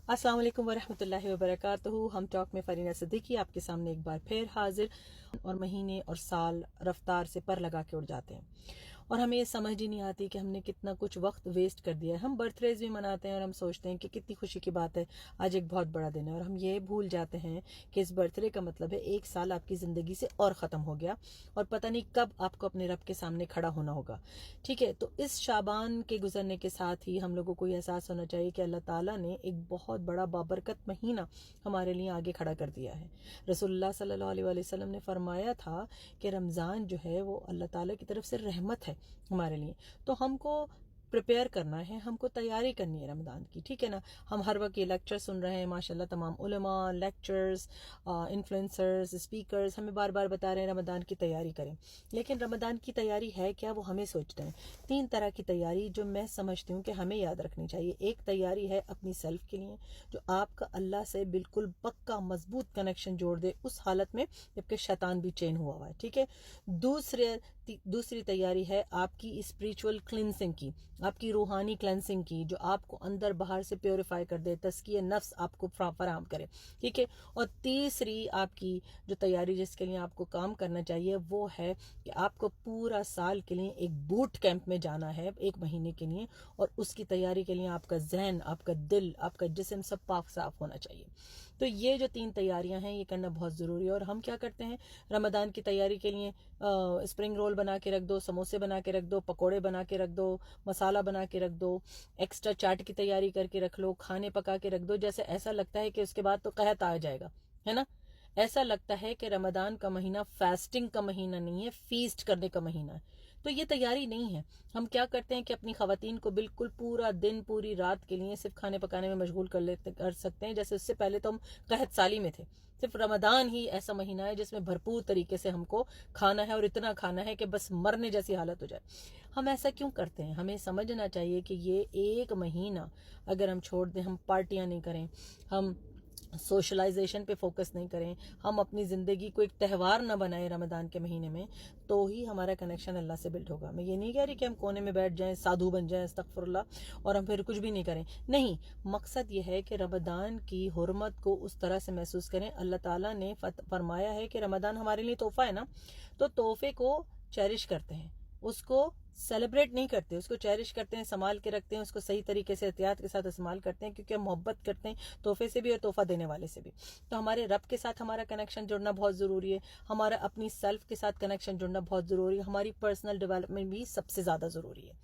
अस्सलाम वालेकुम वरहमतुल्लाहि वबरकातुहू। हम टॉक में फरीना सिद्दीकी आपके सामने एक बार फिर हाजिर। और महीने और साल रफ्तार से पर लगा के उड़ जाते हैं और हमें ये समझ ही नहीं आती कि हमने कितना कुछ वक्त वेस्ट कर दिया है। हम बर्थडेज भी मनाते हैं और हम सोचते हैं कि कितनी खुशी की बात है, आज एक बहुत बड़ा दिन है, और हम ये भूल जाते हैं कि इस बर्थडे का मतलब है एक साल आपकी ज़िंदगी से और ख़त्म हो गया और पता नहीं कब आपको अपने रब के सामने खड़ा होना होगा। ठीक है, तो इस शाबान के गुजरने के साथ ही हम लोगों को ये एहसास होना चाहिए कि अल्लाह ताला ने एक बहुत बड़ा बाबरकत महीना हमारे लिए आगे खड़ा कर दिया है। रसूलुल्लाह सल्लल्लाहु अलैहि वसल्लम ने फरमाया था कि रमज़ान जो है वो अल्लाह ताला की तरफ से रहमत है हमारे लिए। तो हमको प्रिपेयर करना है, हमको तैयारी करनी है रमज़ान की। ठीक है ना, हम हर वक्त ये लेक्चर सुन रहे हैं, माशाल्लाह तमाम उलमा, लेक्चर्स, इन्फ्लुएंसर्स, स्पीकर्स हमें बार बार बता रहे हैं रमज़ान की तैयारी करें। लेकिन रमज़ान की तैयारी है क्या, वो हमें सोचते हैं। 3 तरह की तैयारी जो मैं समझती हूँ कि हमें याद रखनी चाहिए। एक तैयारी है अपनी सेल्फ के लिए, जो आपका अल्लाह से बिल्कुल पक्का मजबूत कनेक्शन जोड़ दे उस हालत में जबकि शैतान भी चेन हुआ हुआ है। ठीक है, दूसरी तैयारी है आपकी स्पिरिचुअल क्लिनसिंग की, आपकी रूहानी क्लेंसिंग की, जो आपको अंदर बाहर से प्योरीफाई कर दे, तस्किए नफ्स आपको फराहम करे। ठीक है, और तीसरी आपकी जो तैयारी जिसके लिए आपको काम करना चाहिए वो है कि आपको पूरा साल के लिए एक बूट कैंप में जाना है 1 महीने के लिए, और उसकी तैयारी के लिए आपका जहन, आपका दिल, आपका जिस्म सब पाक साफ होना चाहिए। तो ये जो 3 तैयारियां हैं ये करना बहुत ज़रूरी है। और हम क्या करते हैं रमज़ान की तैयारी के लिए, स्प्रिंग रोल बना के रख दो, समोसे बना के रख दो, पकोड़े बना के रख दो, मसाला बना के रख दो, एक्स्ट्रा चाट की तैयारी करके रख लो, खाने पका के रख दो, जैसे ऐसा लगता है कि उसके बाद तो कहत आ जाएगा, है ना। ऐसा लगता है कि रमज़ान का महीना फास्टिंग का महीना नहीं है, फीस्ट करने का महीना है। तो ये तैयारी नहीं है। हम क्या करते हैं कि अपनी खवातीन को बिल्कुल पूरा दिन पूरी रात के लिए सिर्फ खाने पकाने में मशगूल कर सकते हैं, जैसे उससे पहले तो हम कहत साली में थे। सिर्फ रमज़ान ही ऐसा महीना है जिसमें भरपूर तरीके से हमको खाना है और इतना खाना है कि बस मरने जैसी हालत हो जाए। हम ऐसा क्यों करते हैं? हमें समझना चाहिए कि ये 1 महीना अगर हम छोड़ दें, हम पार्टियां नहीं करें, हम सोशलाइजेशन पे फोकस नहीं करें, हम अपनी ज़िंदगी को एक त्यौहार ना बनाएं रमज़ान के महीने में, तो ही हमारा कनेक्शन अल्लाह से बिल्ड होगा। मैं ये नहीं कह रही कि हम कोने में बैठ जाएं, साधु बन जाएं, अस्तगफुरुल्लाह, और हम फिर कुछ भी नहीं करें। नहीं, मकसद ये है कि रमज़ान की हुर्मत को उस तरह से महसूस करें। अल्लाह ताला ने फरमाया है कि रमज़ान हमारे लिए तोहफ़ा है ना, तो तोहफे को चेरिश करते हैं, उसको सेलिब्रेट नहीं करते, उसको चेरिश करते हैं, संभाल के रखते हैं, उसको सही तरीके से एहतियात के साथ इस्तेमाल करते हैं, क्योंकि हम मोहब्बत करते हैं तोहफे से भी और तोहफा देने वाले से भी। तो हमारे रब के साथ हमारा कनेक्शन जुड़ना बहुत ज़रूरी है, हमारा अपनी सेल्फ के साथ कनेक्शन जुड़ना बहुत ज़रूरी है, हमारी पर्सनल डेवलपमेंट भी सबसे ज़्यादा ज़रूरी है।